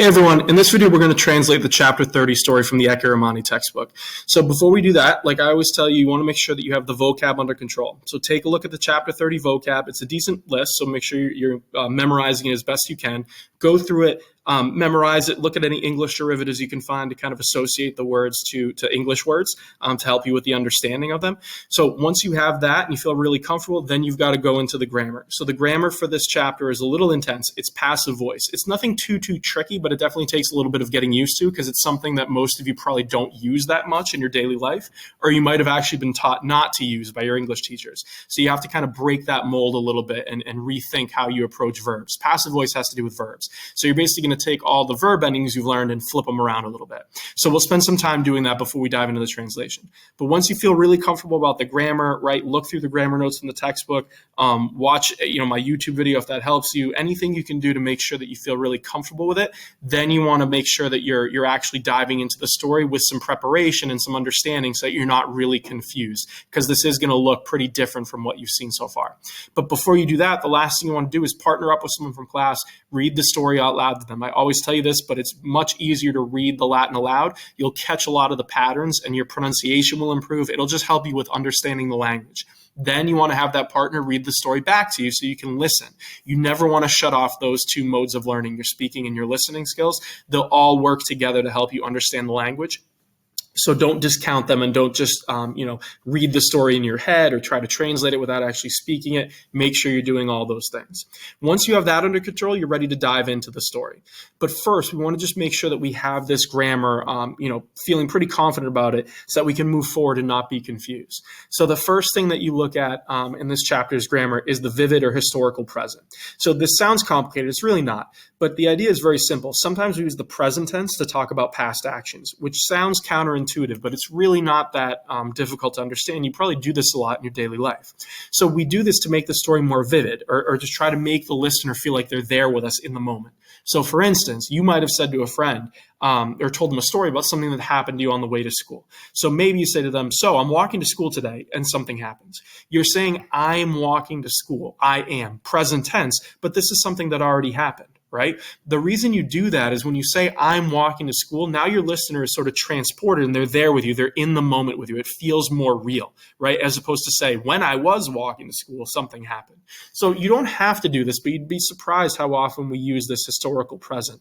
Hey everyone, in this video we're going to translate the chapter 30 story from the Ecce Romani textbook. So before we do that, like I always tell you, you want to make sure that you have the vocab under control. So take a look at the chapter 30 vocab. It's a decent list, so make sure you're memorizing it as best you can. Go through it, memorize it, look at any English derivatives you can find to kind of associate the words to English words to help you with the understanding of them. So once you have that and you feel really comfortable, then you've got to go into the grammar. So the grammar for this chapter is a little intense. It's passive voice. It's nothing too tricky, but it definitely takes a little bit of getting used to because it's something that most of you probably don't use that much in your daily life, or you might have actually been taught not to use by your English teachers. So you have to kind of break that mold a little bit and rethink how you approach verbs. Passive voice has to do with verbs. So you're basically going to take all the verb endings you've learned and flip them around a little bit. So we'll spend some time doing that before we dive into the translation. But once you feel really comfortable about the grammar, right, look through the grammar notes in the textbook, watch my YouTube video if that helps you, anything you can do to make sure that you feel really comfortable with it. Then you want to make sure that you're actually diving into the story with some preparation and some understanding so that you're not really confused, because this is going to look pretty different from what you've seen so far. But before you do that, the last thing you want to do is partner up with someone from class, read the story out loud to them. I always tell you this, but it's much easier to read the Latin aloud. You'll catch a lot of the patterns and your pronunciation will improve. It'll just help you with understanding the language. Then you want to have that partner read the story back to you so you can listen. You never want to shut off those two modes of learning, your speaking and your listening skills. They'll all work together to help you understand the language. So don't discount them and don't just, read the story in your head or try to translate it without actually speaking it. Make sure you're doing all those things. Once you have that under control, you're ready to dive into the story. But first, we want to just make sure that we have this grammar, feeling pretty confident about it so that we can move forward and not be confused. So the first thing that you look at in this chapter's grammar is the vivid or historical present. So this sounds complicated. It's really not. But the idea is very simple. Sometimes we use the present tense to talk about past actions, which sounds counterintuitive, but it's really not that difficult to understand. You probably do this a lot in your daily life. So we do this to make the story more vivid or just try to make the listener feel like they're there with us in the moment. So for instance, you might have said to a friend or told them a story about something that happened to you on the way to school. So maybe you say to them, so I'm walking to school today and something happens. You're saying I'm walking to school. I am, present tense, but this is something that already happened. Right? The reason you do that is when you say I'm walking to school, now your listener is sort of transported and they're there with you. They're in the moment with you. It feels more real, right? As opposed to say, when I was walking to school, something happened. So you don't have to do this, but you'd be surprised how often we use this historical present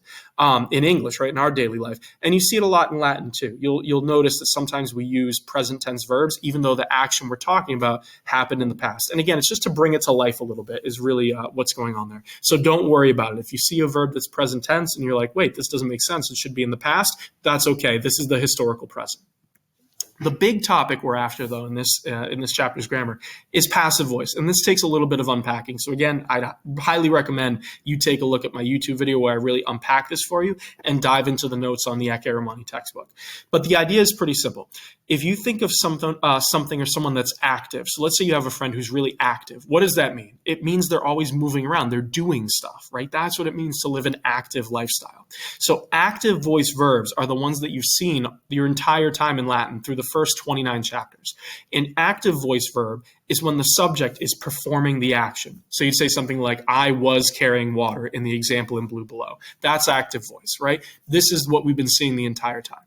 in English, right? In our daily life. And you see it a lot in Latin too. You'll notice that sometimes we use present tense verbs, even though the action we're talking about happened in the past. And again, it's just to bring it to life a little bit is really what's going on there. So don't worry about it. If you see a verb that's present tense and you're like, wait, this doesn't make sense, it should be in the past, that's okay. This is the historical present. The big topic we're after, though, in this chapter's grammar is passive voice. And this takes a little bit of unpacking. So again, I'd highly recommend you take a look at my YouTube video where I really unpack this for you and dive into the notes on the Ecce Romani textbook. But the idea is pretty simple. If you think of something or someone that's active, so let's say you have a friend who's really active. What does that mean? It means they're always moving around. They're doing stuff, right? That's what it means to live an active lifestyle. So active voice verbs are the ones that you've seen your entire time in Latin through the first 29 chapters. An active voice verb is when the subject is performing the action. So you'd say something like, I was carrying water in the example in blue below. That's active voice, right? This is what we've been seeing the entire time.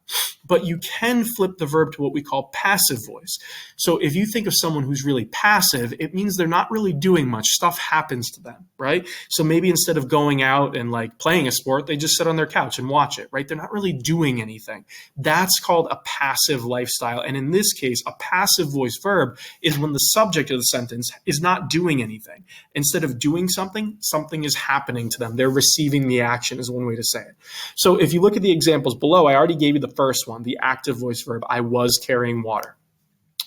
But you can flip the verb to what we call passive voice. So if you think of someone who's really passive, it means they're not really doing much. Stuff happens to them, right? So maybe instead of going out and like playing a sport, they just sit on their couch and watch it, right? They're not really doing anything. That's called a passive lifestyle. And in this case, a passive voice verb is when the subject of the sentence is not doing anything. Instead of doing something, something is happening to them. They're receiving the action is one way to say it. So if you look at the examples below, I already gave you the first one, the active voice verb, I was carrying water,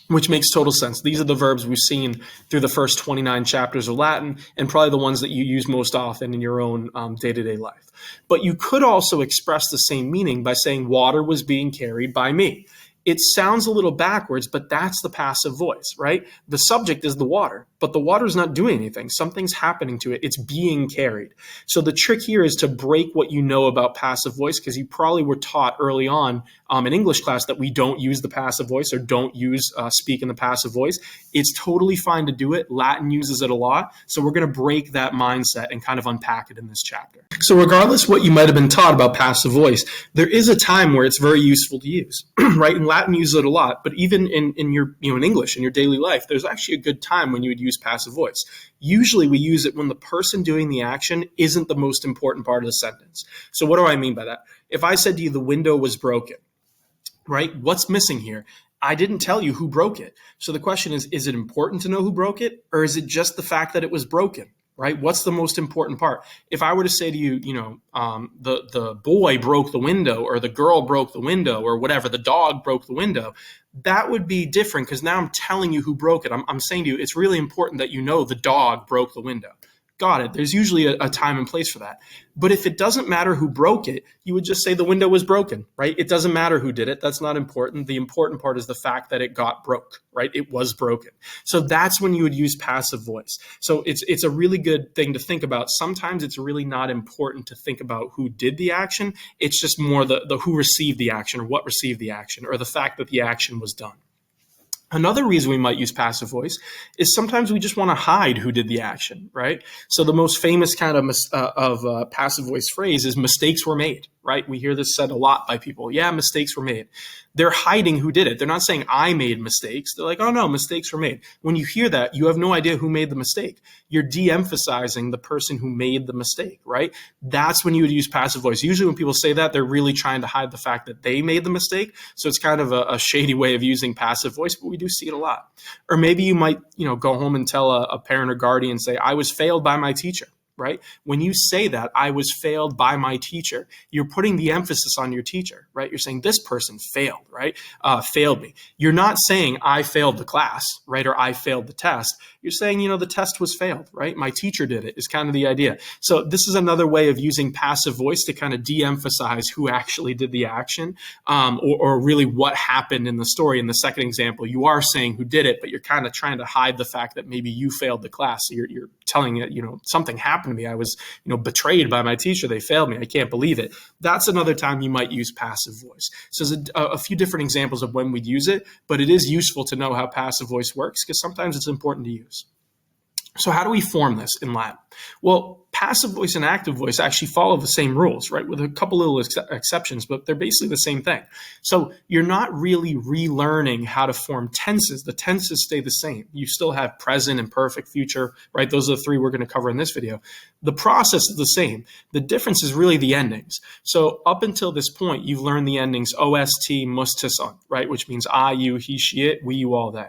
which makes total sense. These are the verbs we've seen through the first 29 chapters of Latin and probably the ones that you use most often in your own day-to-day life. But you could also express the same meaning by saying water was being carried by me. It sounds a little backwards, but that's the passive voice, right? The subject is the water. but the water's not doing anything. Something's happening to it. It's being carried. So the trick here is to break what you know about passive voice, because you probably were taught early on in English class that we don't use the passive voice or don't use speak in the passive voice. It's totally fine to do it. Latin uses it a lot. So we're going to break that mindset and kind of unpack it in this chapter. So regardless what you might have been taught about passive voice, there is a time where it's very useful to use, right? And Latin uses it a lot, but even in your, in English, in your daily life, there's actually a good time when you would use passive voice. Usually we use it when the person doing the action isn't the most important part of the sentence. So what do I mean by that? If I said to you, the window was broken, right? What's missing here? I didn't tell you who broke it. So the question is it important to know who broke it? Or is it just the fact that it was broken? Right? What's the most important part? If I were to say to you, the boy broke the window, or the girl broke the window, or whatever, the dog broke the window, that would be different, because now I'm telling you who broke it. I'm saying to you, it's really important that you know the dog broke the window. Got it. There's usually a time and place for that. But if it doesn't matter who broke it, you would just say the window was broken, right? It doesn't matter who did it. That's not important. The important part is the fact that it got broke, right? It was broken. So that's when you would use passive voice. So it's a really good thing to think about. Sometimes it's really not important to think about who did the action. It's just more the who received the action, or what received the action, or the fact that the action was done. Another reason we might use passive voice is sometimes we just want to hide who did the action, right? So the most famous kind of passive voice phrase is mistakes were made, right? We hear this said a lot by people. Yeah, mistakes were made. They're hiding who did it. They're not saying I made mistakes. They're like, oh no, mistakes were made. When you hear that, you have no idea who made the mistake. You're de-emphasizing the person who made the mistake, right? That's when you would use passive voice. Usually when people say that, they're really trying to hide the fact that they made the mistake. So it's kind of a shady way of using passive voice, but we do see it a lot. Or maybe you might, go home and tell a parent or guardian, say, I was failed by my teacher. Right? When you say that, I was failed by my teacher, you're putting the emphasis on your teacher, right? You're saying this person failed, right? Failed me. You're not saying I failed the class, right? Or I failed the test. You're saying, the test was failed, right? My teacher did it, is kind of the idea. So this is another way of using passive voice to kind of de-emphasize who actually did the action, or really what happened in the story. In the second example, you are saying who did it, but you're kind of trying to hide the fact that maybe you failed the class. So you're telling it, something happened to me. I was, betrayed by my teacher. They failed me. I can't believe it. That's another time you might use passive voice. So there's a few different examples of when we'd use it, but it is useful to know how passive voice works, because sometimes it's important to use. So how do we form this in Latin? Well, passive voice and active voice actually follow the same rules, right? With a couple little exceptions, but they're basically the same thing. So you're not really relearning how to form tenses. The tenses stay the same. You still have present, imperfect, future, right? Those are the three we're going to cover in this video. The process is the same. The difference is really the endings. So up until this point, you've learned the endings ost, mus, tis, un, right? Which means I, you, he, she, it, we, you, all, they.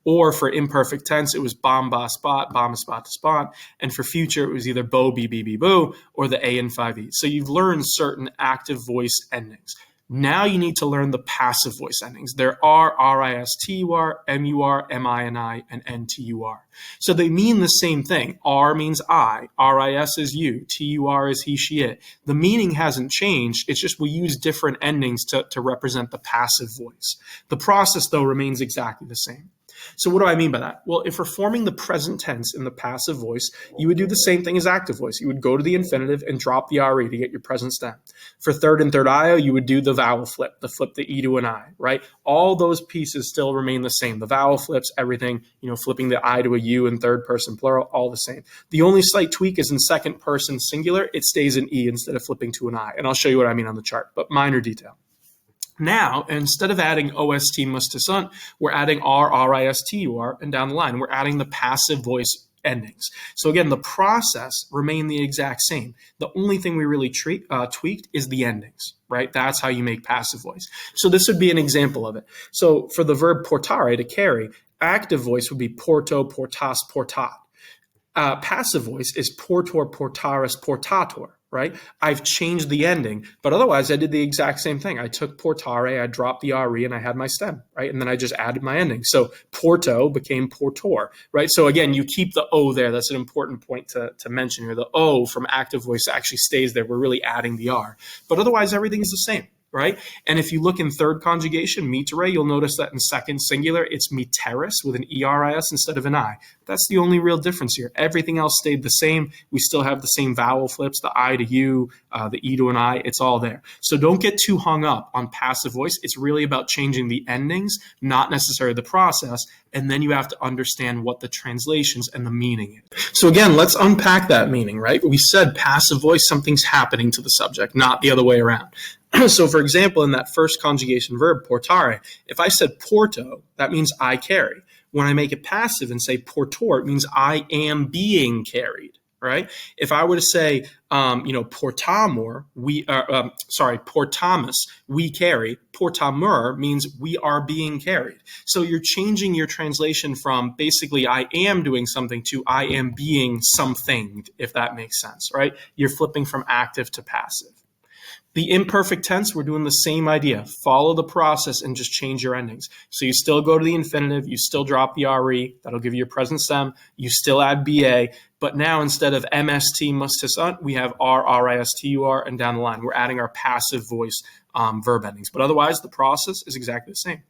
Or for imperfect tense, it was bom, ba, spot, to spot. And for future, it was either bo, be, boo, or the a and 5e. So you've learned certain active voice endings. Now you need to learn the passive voice endings. There are R-I-S-T-U-R, M-U-R, M-I-N-I, and N-T-U-R. So they mean the same thing. R means I, R-I-S is you, T-U-R is he, she, it. The meaning hasn't changed. It's just we use different endings to represent the passive voice. The process, though, remains exactly the same. So what do I mean by that? Well, if we're forming the present tense in the passive voice, you would do the same thing as active voice. You would go to the infinitive and drop the RE to get your present stem. For third and third IO, you would do the vowel flip, the E to an I, right? All those pieces still remain the same. The vowel flips, everything, flipping the I to a U in third person plural, all the same. The only slight tweak is in second person singular, it stays in E instead of flipping to an I. And I'll show you what I mean on the chart, but minor detail. Now, instead of adding OST mus to sun, we're adding R-I-S-T-U-R, and down the line, we're adding the passive voice endings. So again, the process remained the exact same. The only thing we really tweaked is the endings, right? That's how you make passive voice. So this would be an example of it. So for the verb portare, to carry, active voice would be porto, portas, portat. Passive voice is portor, portaris, portator. Right? I've changed the ending, but otherwise I did the exact same thing. I took portare, I dropped the RE, and I had my stem, right? And then I just added my ending. So porto became portor, right? So again, you keep the O there. That's an important point to mention here. The O from active voice actually stays there. We're really adding the R. But otherwise, everything is the same, right? And if you look in third conjugation, mitere, you'll notice that in second singular, it's miteris with an eris instead of an I. That's the only real difference here. Everything else stayed the same. We still have the same vowel flips, the I to U, the E to an I, it's all there. So don't get too hung up on passive voice. It's really about changing the endings, not necessarily the process. And then you have to understand what the translations and the meaning is. So again, let's unpack that meaning, right? We said passive voice, something's happening to the subject, not the other way around. So for example, in that first conjugation verb, portare, if I said porto, that means I carry. When I make it passive and say portor, it means I am being carried. Right? If I were to say, portamur, portamus, we carry. Portamur means we are being carried. So you're changing your translation from basically I am doing something to I am being something, if that makes sense, right? You're flipping from active to passive. The imperfect tense, we're doing the same idea. Follow the process and just change your endings. So you still go to the infinitive, you still drop the RE, that'll give you your present stem, you still add BA, but now instead of MST mustis we have RISTUR, and down the line, we're adding our passive voice verb endings. But otherwise, the process is exactly the same.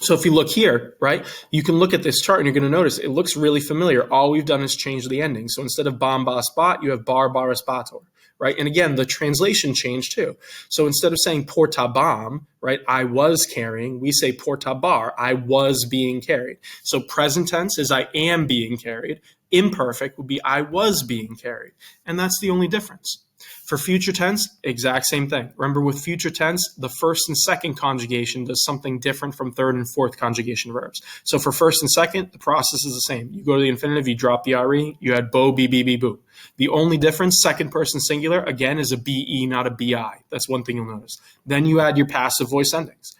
So if you look here, right, you can look at this chart and you're going to notice it looks really familiar. All we've done is change the ending. So instead of bam, ba, spot, you have bar, baris, bator, right? And again, the translation changed too. So instead of saying portabam, right, I was carrying, we say portabar, I was being carried. So present tense is I am being carried. Imperfect would be I was being carried. And that's the only difference. For future tense, exact same thing. Remember, with future tense, the first and second conjugation does something different from third and fourth conjugation verbs. So for first and second, the process is the same. You go to the infinitive, you drop the RE, you add bo, be, boo. The only difference, second person singular, again, is a BE, not a BI. That's one thing you'll notice. Then you add your passive voice endings.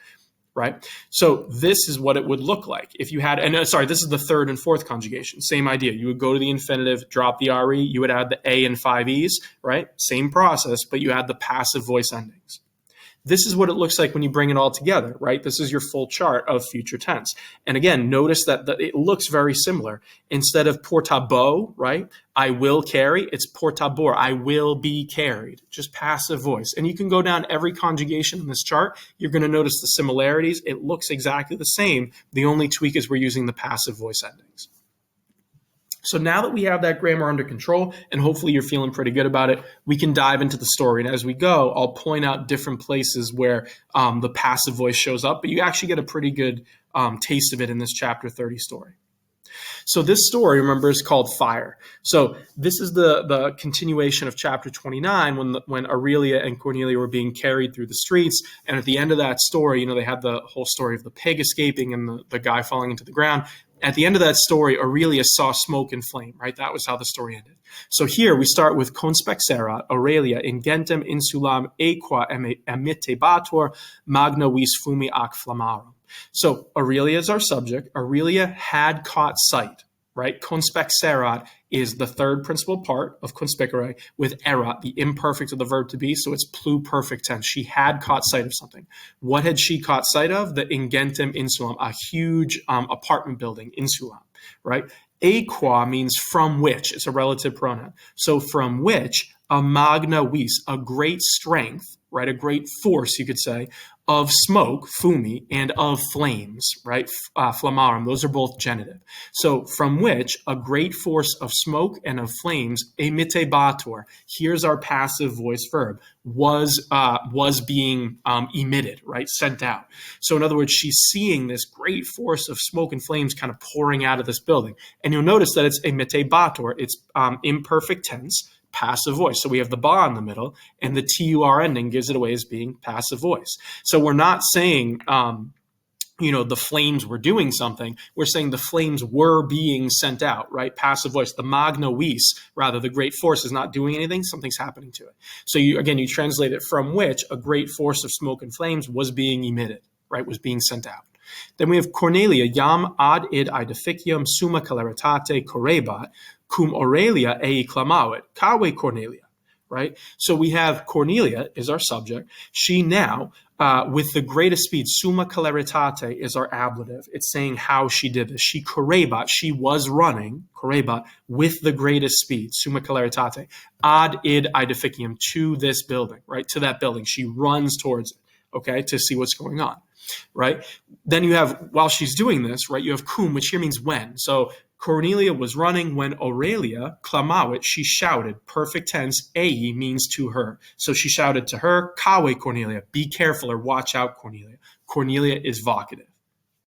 Right? So this is what it would look like if you had, this is the third and fourth conjugation. Same idea. You would go to the infinitive, drop the RE, you would add the A and 5 E's, right? Same process, but you add the passive voice endings. This is what it looks like when you bring it all together, right? This is your full chart of future tense. And again, notice that it looks very similar. Instead of portabo, right, I will carry, it's portabor, I will be carried, just passive voice. And you can go down every conjugation in this chart. You're going to notice the similarities. It looks exactly the same. The only tweak is we're using the passive voice endings. So now that we have that grammar under control, and hopefully you're feeling pretty good about it, we can dive into the story. And as we go, I'll point out different places where the passive voice shows up, but you actually get a pretty good taste of it in this chapter 30 story. So this story, remember, is called Fire. So this is the continuation of chapter 29 when Aurelia and Cornelia were being carried through the streets. And at the end of that story, they had the whole story of the pig escaping and the guy falling into the ground. At the end of that story, Aurelia saw smoke and flame, right? That was how the story ended. So here we start with conspexerat Aurelia ingentem insulam aequa emittebatur magna vis fumi ac flamarum. So Aurelia is our subject. Aurelia had caught sight, right? Conspexerat is the third principal part of conspicere with erat, the imperfect of the verb to be, so it's pluperfect tense. She had caught sight of something. What had she caught sight of? The ingentem insulam, a huge apartment building, insulam, right? Aequa means from which. It's a relative pronoun. So from which, a magna vis, a great strength, right? A great force, you could say, of smoke, fumi, and of flames, right? Flamarum, those are both genitive. So from which a great force of smoke and of flames, emittebatur, here's our passive voice verb, was being emitted, right? Sent out. So in other words, she's seeing this great force of smoke and flames kind of pouring out of this building. And you'll notice that it's emittebatur, it's imperfect tense, passive voice. So we have the ba in the middle, and the TUR ending gives it away as being passive voice. So we're not saying, the flames were doing something. We're saying the flames were being sent out, right? Passive voice. The magna vis, rather, the great force is not doing anything. Something's happening to it. So you translate it from which a great force of smoke and flames was being emitted, right? Was being sent out. Then we have Cornelia, jam ad id ideficium summa celeritate correbat, cum Aurelia ei clamavit, cave Cornelia, right? So we have Cornelia is our subject. She now, with the greatest speed, summa celeritate is our ablative. It's saying how she did this. She correbat, she was running, correbat, with the greatest speed, summa celeritate, ad id ideficium, to this building, right? To that building. She runs towards it. okay, to see what's going on, right? Then you have, while she's doing this, right, you have cum, which here means when. So Cornelia was running when Aurelia clamavit, she shouted. Perfect tense, ei means to her. So she shouted to her, kawe Cornelia, be careful or watch out Cornelia. Cornelia is vocative.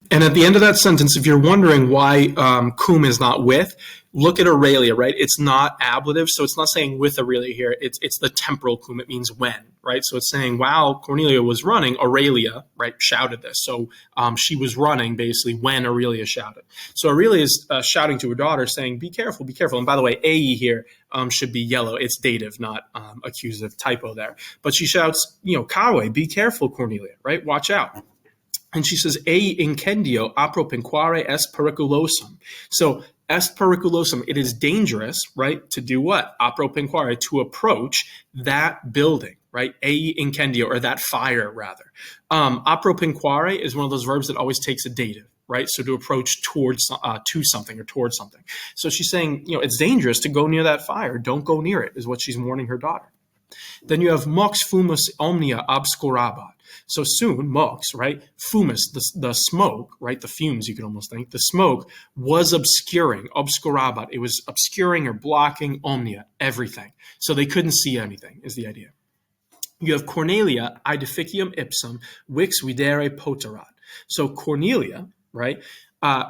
And at the end of that sentence, if you're wondering why cum is not with, look at Aurelia, right? It's not ablative, so it's not saying with Aurelia here. It's the temporal cum. It means when, right? So it's saying while Cornelia was running, Aurelia, right, shouted this. So she was running basically when Aurelia shouted. So Aurelia is shouting to her daughter, saying, "Be careful, be careful." And by the way, "ei" here should be yellow. It's dative, not accusative, typo there. But she shouts, "Kawe, be careful, Cornelia," right? Watch out. And she says, "E incendio appropinquare est periculosum." So est periculosum, it is dangerous, right? To do what? Appropinquare, to approach that building, right? E incendio, or that fire, rather. Appropinquare is one of those verbs that always takes a dative, right? So to approach towards to something or towards something. So she's saying, it's dangerous to go near that fire. Don't go near it, is what she's warning her daughter. Then you have mox fumus omnia obscurabat. So soon, mox, right? Fumus, the smoke, right? The fumes, you could almost think. The smoke was obscuring, obscurabat. It was obscuring or blocking omnia, everything. So they couldn't see anything, is the idea. You have Cornelia, ideficium ipsum, vix videre poterat. So Cornelia, right?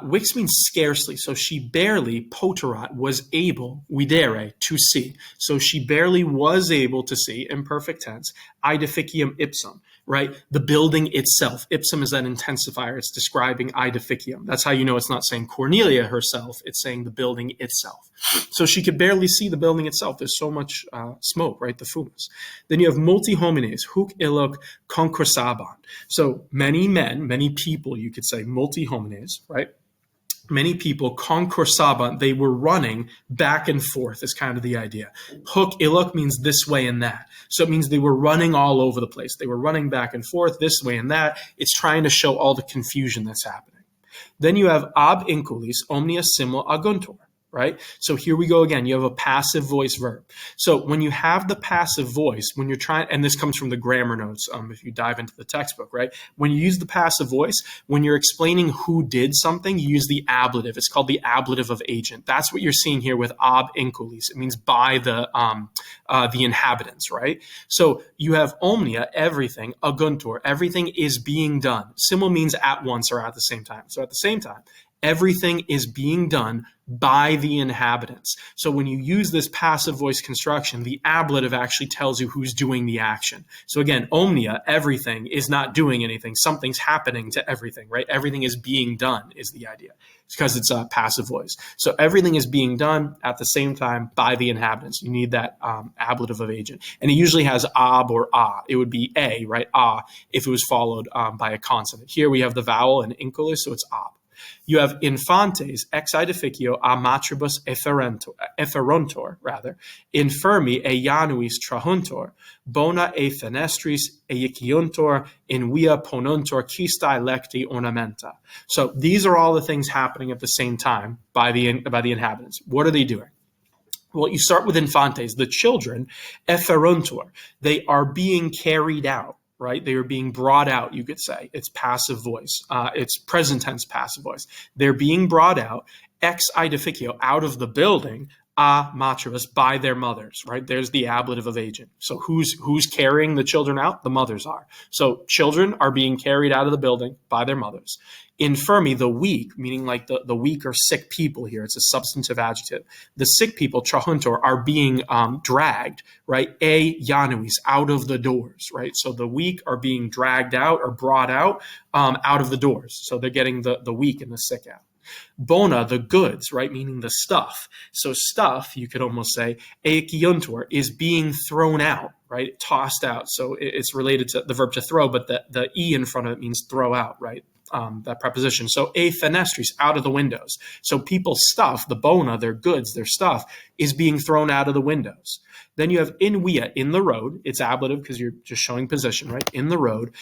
Vix means scarcely, so she barely, poterat, was able, videre, to see. So she barely was able to see, imperfect tense, ideficium ipsum, right? The building itself. Ipsum is that intensifier. It's describing ideficium. That's how you know it's not saying Cornelia herself. It's saying the building itself. So she could barely see the building itself. There's so much smoke, right? The fumus. Then you have multi homines, huc illoc concursaban. So many men, many people, you could say, multi homines, right? Many people, concursaban, they were running back and forth is kind of the idea. Huc illoc means this way and that. So it means they were running all over the place. They were running back and forth this way and that. It's trying to show all the confusion that's happening. Then you have ab inculis omnia simul aguntur. Right? So here we go again. You have a passive voice verb. So when you have the passive voice, when you're trying, and this comes from the grammar notes, if you dive into the textbook, right? When you use the passive voice, when you're explaining who did something, you use the ablative. It's called the ablative of agent. That's what you're seeing here with ab inculis. It means by the inhabitants, right? So you have omnia, everything, aguntur, everything is being done. Simul means at once or at the same time. So at the same time, everything is being done by the inhabitants. So when you use this passive voice construction, the ablative actually tells you who's doing the action. So again, omnia, everything, is not doing anything. Something's happening to everything, right? Everything is being done is the idea. It's because it's a passive voice. So everything is being done at the same time by the inhabitants. You need that ablative of agent. And it usually has ab or a. It would be a, right? A, if it was followed by a consonant. Here we have the vowel in inculis, so it's ab. You have infantes ex edificio a matribus efferuntur, infirmi e januis trahuntur, bona e fenestris eiciuntur, in via ponuntur cistae lecti ornamenta. So these are all the things happening at the same time by the inhabitants. What are they doing? Well, you start with infantes, the children, efferuntur. They are being carried out. Right? They are being brought out, you could say. It's passive voice. It's present tense passive voice. They're being brought out, ex edificio, out of the building, a matribus, by their mothers, right? There's the ablative of agent. So who's carrying the children out? The mothers are. So children are being carried out of the building by their mothers. Infirmi, the weak, meaning like the weak or sick people here. It's a substantive adjective. The sick people, trahuntor, are being dragged, right? E januis, out of the doors, right? So the weak are being dragged out or brought out of the doors. So they're getting the weak and the sick out. Bona, the goods, right? Meaning the stuff. So stuff, you could almost say, eikiuntur, is being thrown out, right? Tossed out. So it's related to the verb to throw, but the E in front of it means throw out, right? That preposition. So a fenestris, out of the windows. So people's stuff, the bona, their goods, their stuff, is being thrown out of the windows. Then you have in via, in the road. It's ablative because you're just showing position, right? In the road.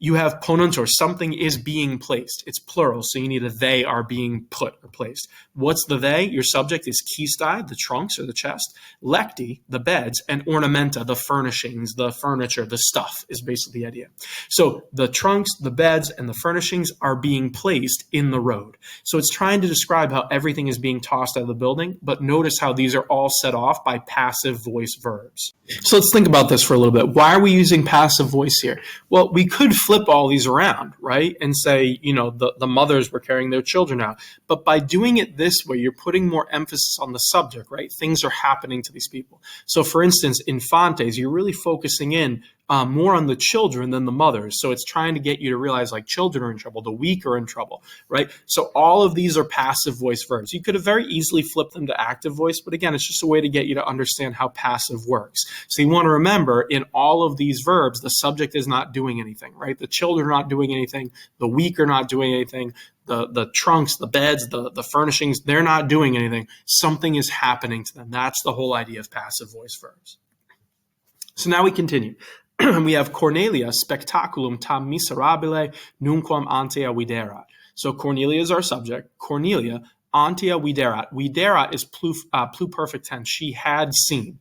You have ponuntor, something is being placed. It's plural, so you need a they are being put or placed. What's the they? Your subject is kistai, the trunks or the chest, lecti, the beds, and ornamenta, the furnishings, the furniture, the stuff is basically the idea. So the trunks, the beds, and the furnishings are being placed in the road. So it's trying to describe how everything is being tossed out of the building, but notice how these are all set off by passive voice verbs. So let's think about this for a little bit. Why are we using passive voice here? Well, we could flip all these around, right? And say, the mothers were carrying their children out. But by doing it this way, you're putting more emphasis on the subject, right? Things are happening to these people. So for instance, infantes, you're really focusing in more on the children than the mothers. So it's trying to get you to realize like children are in trouble, the weak are in trouble, right? So all of these are passive voice verbs. You could have very easily flipped them to active voice, but again, it's just a way to get you to understand how passive works. So you want to remember in all of these verbs, the subject is not doing anything, right? The children are not doing anything. The weak are not doing anything. The trunks, the beds, the furnishings, they're not doing anything. Something is happening to them. That's the whole idea of passive voice verbs. So now we continue. We have Cornelia spectaculum tam miserabile nunquam antea viderat. So Cornelia is our subject. Cornelia antea viderat. Viderat is pluperfect tense. She had seen.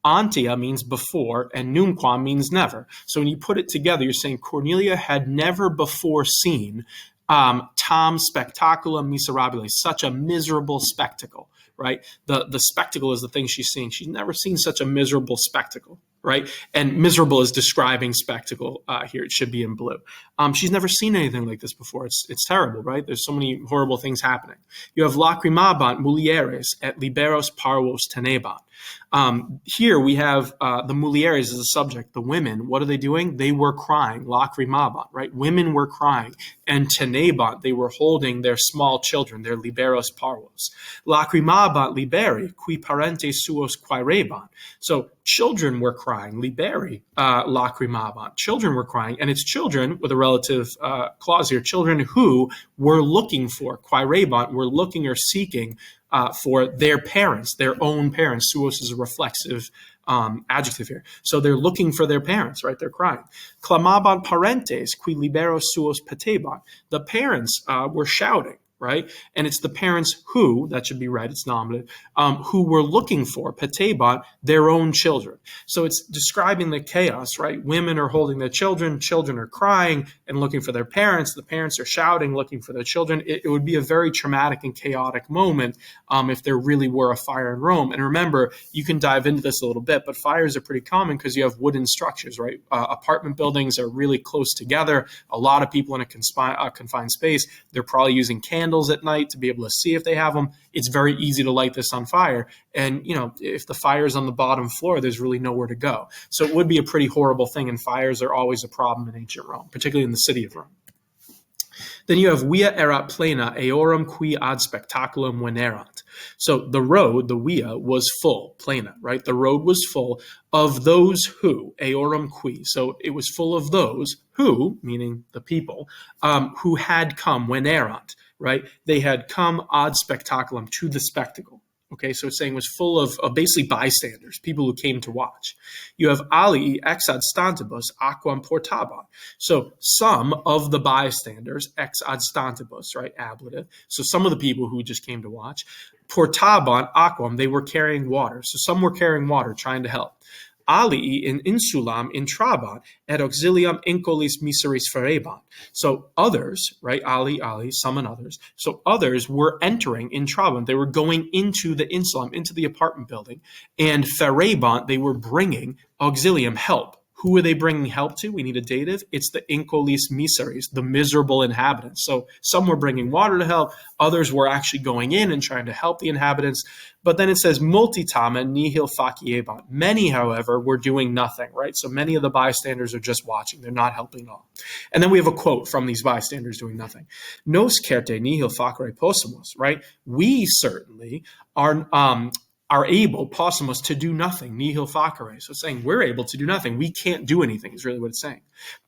Antea means before, and nunquam means never. So when you put it together, you're saying Cornelia had never before seen tam spectaculum miserabile, such a miserable spectacle, right? The spectacle is the thing she's seeing. She's never seen such a miserable spectacle, right? And miserable is describing spectacle here. It should be in blue. She's never seen anything like this before. It's terrible, right? There's so many horrible things happening. You have lacrimabant mulieres et liberos parvos tenebant. Here we have the mulieres as a subject. The women, what are they doing? They were crying. Lacrimabant, right? Women were crying. And tenebant, they were holding their small children, their liberos parvos. Lacrimabant liberi, qui parentes suos quaerebant. So children were crying. Liberi lacrimabant. Children were crying. And it's children with a relative clause here. Children who were looking for, quaerebant, were looking or seeking for their parents, their own parents. Suos is a reflexive adjective here. So they're looking for their parents, right? They're crying. Clamabant parentes, qui liberos suos petebant. The parents were shouting, right? And it's the parents who, that should be read, it's nominative, who were looking for, petebant, their own children. So it's describing the chaos, right? Women are holding their children are crying and looking for their parents. The parents are shouting, looking for their children. It would be a very traumatic and chaotic moment if there really were a fire in Rome. And remember, you can dive into this a little bit, but fires are pretty common because you have wooden structures, right? Apartment buildings are really close together. A lot of people in a confined space. They're probably using candles at night to be able to see if they have them. It's very easy to light this on fire. And, if the fire is on the bottom floor, there's really nowhere to go. So it would be a pretty horrible thing. And fires are always a problem in ancient Rome, particularly in the city of Rome. Then you have via erat plena eorum qui ad spectaculum venerant. So the road, the via, was full, plena, right? The road was full of those who, eorum qui. So it was full of those who, meaning the people, who had come, venerant, right? They had come ad spectaculum, to the spectacle. Okay, so it's saying it was full of basically bystanders, people who came to watch. You have alii ex ad stantibus aquam portabant. So some of the bystanders, ex ad stantibus, right, ablative. So some of the people who just came to watch, portabant aquam, they were carrying water. So some were carrying water, trying to help. Alii in insulam intrabant et auxilium incolis miseris ferebant. So others, right, ali, some and others. So others were entering intrabant. They were going into the insulam, into the apartment building. And ferebant, they were bringing auxilium, help. Who are they bringing help to? We need a dative. It's the incolis miseris, the miserable inhabitants. So some were bringing water to help. Others were actually going in and trying to help the inhabitants. But then it says multitama nihil faciebant. Many, however, were doing nothing, right? So many of the bystanders are just watching. They're not helping at all. And then we have a quote from these bystanders doing nothing. Nos certe nihil facere possumus, right? We certainly are able, possumus, to do nothing, nihil facere. So it's saying we're able to do nothing. We can't do anything is really what it's saying.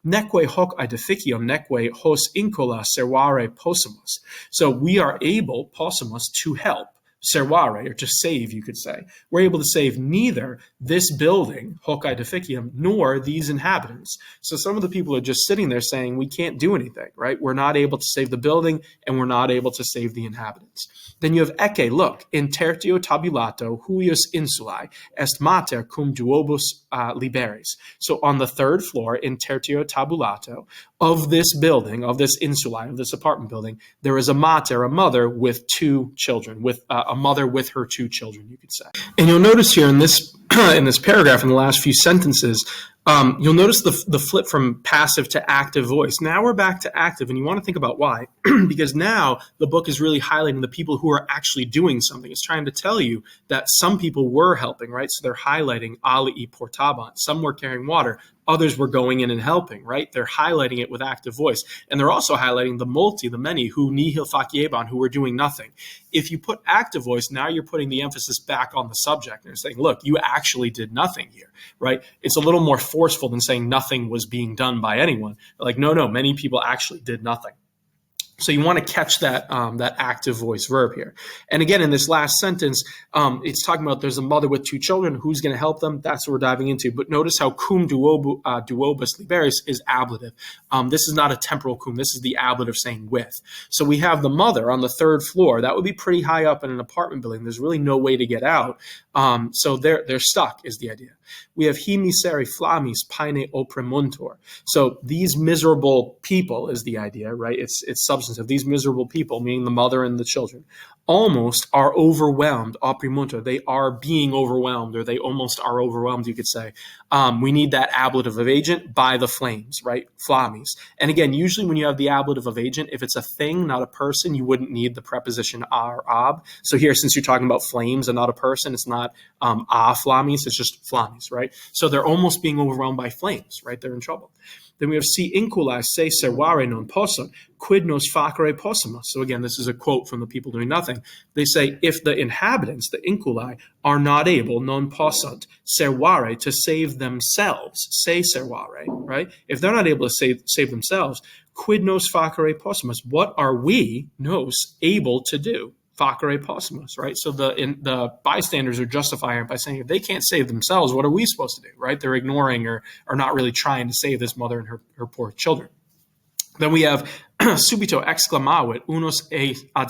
Neque hoc aedificium, neque hos incola servare possumus. So we are able, possumus, to help. servare, or to save, you could say. We're able to save neither this building, hoc aedificium, nor these inhabitants. So some of the people are just sitting there saying, we can't do anything, right? We're not able to save the building, and we're not able to save the inhabitants. Then you have Ecce, look, in tertio tabulato huius insulae est mater cum duobus liberis. So on the third floor, in tertio tabulato, of this building, of this insulae, of this apartment building, there is a mater, a mother with two children, with a mother with her two children, you could say. And you'll notice here in this in this paragraph, in the last few sentences, you'll notice the flip from passive to active voice. Now we're back to active, and you want to think about why. Because now the book is really highlighting the people who are actually doing something. It's trying to tell you that some people were helping, right? So they're highlighting alii portaban. Some were carrying water. Others were going in and helping, right? They're highlighting it with active voice. And they're also highlighting the multi, the many, who nihil facieban, who were doing nothing. If you put active voice, now you're putting the emphasis back on the subject. And you're saying, look, you actually did nothing here, right? It's a little more forceful than saying nothing was being done by anyone. Like, no, many people actually did nothing. So you want to catch that that active voice verb here. And again, in this last sentence, it's talking about there's a mother with two children. Who's going to help them? That's what we're diving into. But notice how cum duobus liberis is ablative. This is not a temporal cum. This is the ablative saying with. So we have the mother on the third floor. That would be pretty high up in an apartment building. There's really no way to get out. So they're stuck is the idea. We have he miseri flammis paene opremuntur. So these miserable people is the idea, right? It's substantive. These miserable people, meaning the mother and the children, almost are overwhelmed, opremuntur. They are being overwhelmed, or they almost are overwhelmed, you could say. We need that ablative of agent by the flames, right? Flammis. And again, usually when you have the ablative of agent, if it's a thing, not a person, you wouldn't need the preposition a or ab. So here, since you're talking about flames and not a person, it's not a flammis, it's just flammis, right? So they're almost being overwhelmed by flames, right? They're in trouble. Then we have si inculae se servare non possunt, quid nos facere possumus. So again, this is a quote from the people doing nothing. They say, if the inhabitants, the inculae, are not able, non possunt, servare, to save themselves, se servare, right? If they're not able to save themselves, quid nos facere possumus, what are we, nos, able to do? Facere possumus, right? So the bystanders are justifying it by saying, if they can't save themselves, what are we supposed to do, right? They're ignoring or not really trying to save this mother and her poor children. Then we have subito exclamavit unus ex ad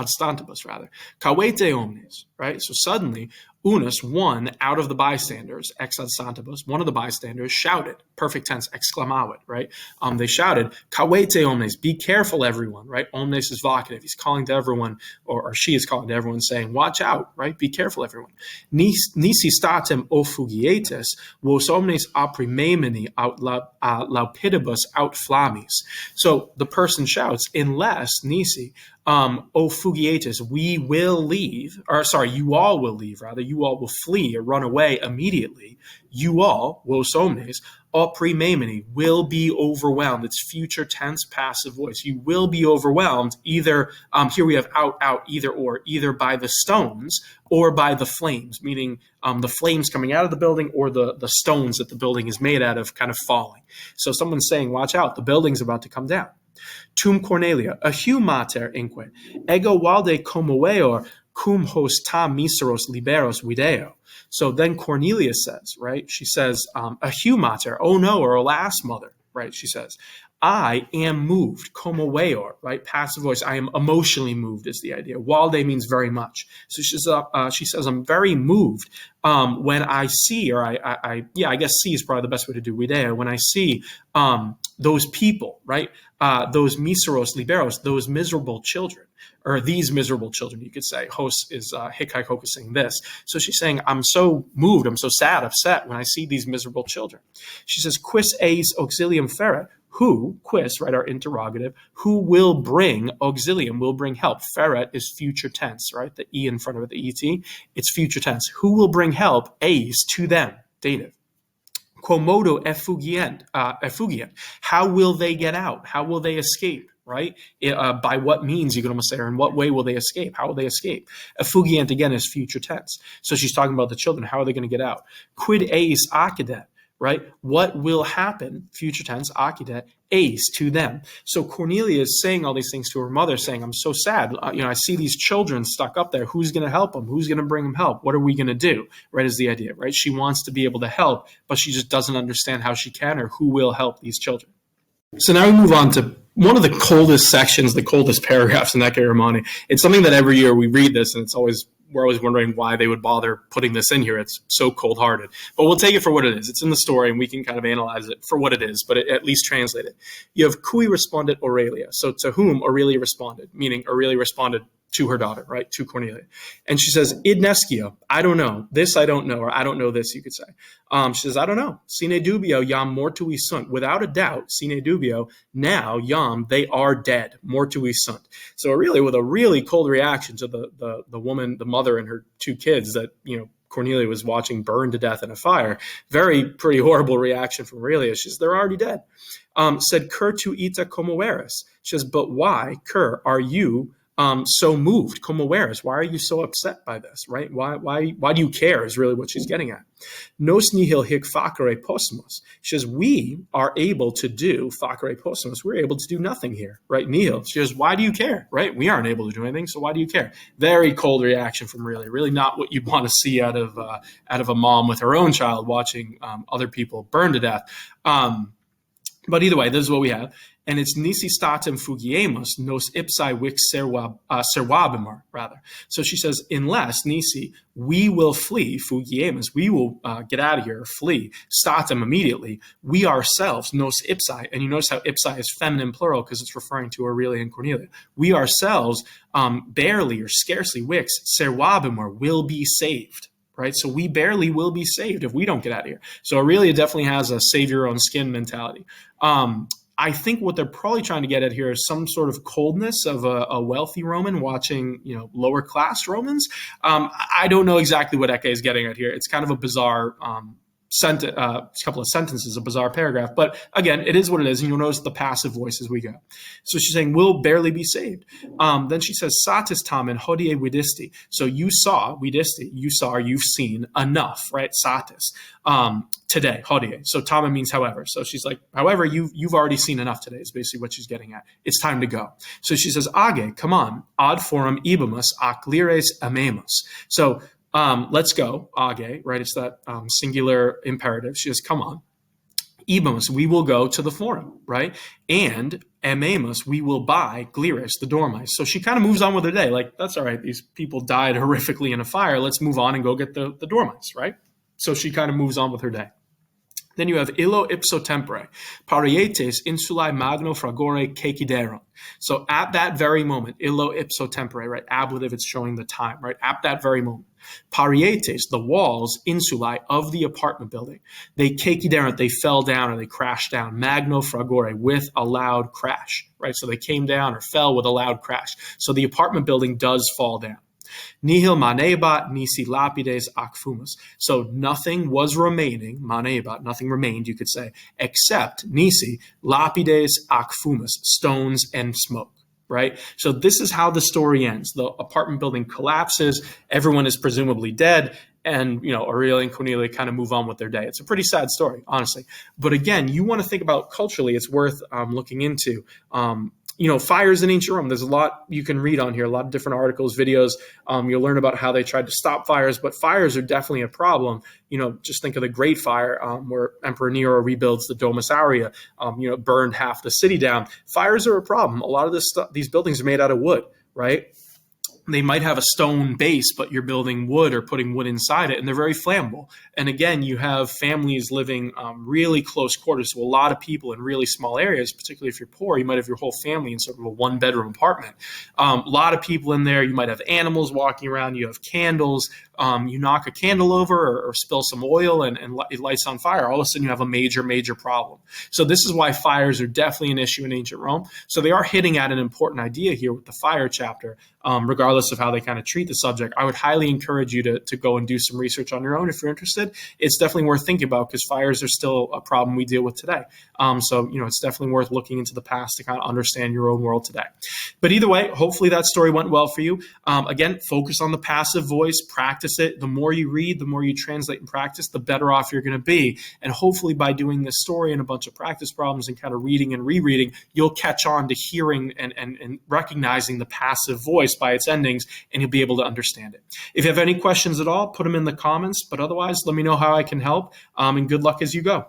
stantibus, rather. Cavete omnes, right? So suddenly, unus, one out of the bystanders, ex ad stantibus, one of the bystanders shouted, perfect tense, exclamavit, right? They shouted, cavete omnes, be careful everyone, right? Omnes is vocative. He's calling to everyone, or she is calling to everyone saying, watch out, right? Be careful everyone. Nisi statem offugietis, vos omnes aprimemini aut laupidibus aut flammis. So the person shouts, unless, nisi, offugietis, we will leave, or sorry, you all will leave, rather, you all will flee or run away immediately. You all, vos omnes, oprimemini, will be overwhelmed. It's future tense passive voice. You will be overwhelmed either, here we have out, either by the stones or by the flames, meaning the flames coming out of the building or the stones that the building is made out of kind of falling. So someone's saying, watch out, the building's about to come down. Tum Cornelia, ahiu mater inque, ego valde commoveor cum hos tam miseros liberos video. So then Cornelia says, right? She says, ahiu mater, oh no, or alas, mother, right? She says, I am moved, commoveor, right? Passive voice. I am emotionally moved is the idea. Valde means very much. So she says, I'm very moved when I see, or I guess see is probably the best way to do video. When I see those people, right? Those miseros liberos, those miserable children, or these miserable children, you could say. Hos is hikai focusing this. So she's saying, I'm so moved, I'm so sad, upset when I see these miserable children. She says, quis eis auxilium feret? Who, quis, right, our interrogative, who will bring auxilium, will bring help. Feret is future tense, right? The E in front of it, the ET, it's future tense. Who will bring help, eis, to them, dative. Quomodo effugient. How will they get out? How will they escape, right? By what means, you can almost say, or in what way will they escape? How will they escape? Effugient, again, is future tense. So she's talking about the children. How are they going to get out? Quid eis accidet? right? What will happen, future tense, akide, eis, to them. So Cornelia is saying all these things to her mother, saying, I'm so sad. I see these children stuck up there. Who's going to help them? Who's going to bring them help? What are we going to do? Right, is the idea, right? She wants to be able to help, but she just doesn't understand how she can or who will help these children. So now we move on to one of the coldest sections, the coldest paragraphs in Ecce Romani. It's something that every year we read this, and we're always wondering why they would bother putting this in here. It's so cold-hearted. But we'll take it for what it is. It's in the story, and we can kind of analyze it for what it is, but at least translate it. You have cui responded Aurelia. So to whom Aurelia responded, meaning Aurelia responded to her daughter, right, to Cornelia. And she says, id nescio, I don't know. This I don't know, or I don't know this, you could say. She says, I don't know. Sine dubio, jam mortui sunt. Without a doubt, sine dubio, now, jam, they are dead. Mortui sunt. So really, with a really cold reaction to the woman, the mother and her two kids that, Cornelia was watching burn to death in a fire. Pretty horrible reaction from Aurelia. She says, they're already dead. Said, cur tu ita como eres. She says, but why, cur, are you so moved? Como eres? Why are you so upset by this, right? Why do you care is really what she's getting at. Nos nihil hic facere possumus. She says, we are able to do facere possumus. We're able to do nothing here, right? Nihil. She says, why do you care, right? We aren't able to do anything, so why do you care? Very cold reaction from really not what you'd want to see out of a mom with her own child watching other people burn to death. But either way, this is what we have. And it's nisi statim fugiemus nos ipsae vix servabimur, rather. So she says, unless nisi, we will flee, fugiemus, we will get out of here, flee, statim immediately, we ourselves, nos ipsae, and you notice how ipsae is feminine plural because it's referring to Aurelia and Cornelia. We ourselves, barely or scarcely, vix servabimur, will be saved. Right, so we barely will be saved if we don't get out of here. So Aurelia definitely has a save your own skin mentality. I think what they're probably trying to get at here is some sort of coldness of a wealthy Roman watching, lower class Romans. I don't know exactly what Ecce is getting at here. It's kind of a bizarre couple of sentences, a bizarre paragraph. But again, it is what it is. And you'll notice the passive voice as we go. So she's saying, we'll barely be saved. Then she says, satis tamen hodie vidisti. So you saw, vidisti, you've seen enough, right? Satis. Today, hodie. So tamen means however. So she's like, however, you've already seen enough today is basically what she's getting at. It's time to go. So she says, age, come on, ad forum ibimus ac lires amemus. So let's go, age, right? It's that singular imperative. She says, come on. Ibimus, we will go to the forum, right? And ememus, we will buy glires, the dormice. So she kind of moves on with her day. Like, that's all right. These people died horrifically in a fire. Let's move on and go get the dormice, right? So she kind of moves on with her day. Then you have illo ipso tempore, parietes insulae magno fragore cecideron. So at that very moment, illo ipso tempore, right? Ablative, it's showing the time, right? At that very moment. Parietes, the walls, insulae of the apartment building, they cecideron, they fell down or they crashed down. Magno fragore, with a loud crash, right? So they came down or fell with a loud crash. So the apartment building does fall down. Nihil manebat nisi lapides ac fumus. So nothing was remaining, manebat, nothing remained, you could say, except nisi lapides ac fumus, stones and smoke. Right? So this is how the story ends. The apartment building collapses. Everyone is presumably dead. And, Aurelia and Cornelia kind of move on with their day. It's a pretty sad story, honestly. But again, you want to think about culturally, it's worth looking into. Fires in ancient Rome. There's a lot you can read on here, a lot of different articles, videos. You'll learn about how they tried to stop fires, but fires are definitely a problem. Just think of the Great Fire where Emperor Nero rebuilds the Domus Aurea, burned half the city down. Fires are a problem. A lot of these buildings are made out of wood, right? They might have a stone base, but you're building wood or putting wood inside it, and they're very flammable. And again, you have families living really close quarters, so a lot of people in really small areas, particularly if you're poor. You might have your whole family in sort of a one-bedroom apartment. A lot of people in there. You might have animals walking around. You have candles. You knock a candle over or spill some oil and it lights on fire. All of a sudden, you have a major, major problem. So this is why fires are definitely an issue in ancient Rome. So they are hitting at an important idea here with the fire chapter. Regardless of how they kind of treat the subject, I would highly encourage you to go and do some research on your own if you're interested. It's definitely worth thinking about because fires are still a problem we deal with today. So it's definitely worth looking into the past to kind of understand your own world today. But either way, hopefully that story went well for you. Again, focus on the passive voice, practice practice it. The more you read, the more you translate and practice, the better off you're going to be. And hopefully by doing this story and a bunch of practice problems and kind of reading and rereading, you'll catch on to hearing and recognizing the passive voice by its endings, and you'll be able to understand it. If you have any questions at all, put them in the comments. But otherwise, let me know how I can help. And good luck as you go.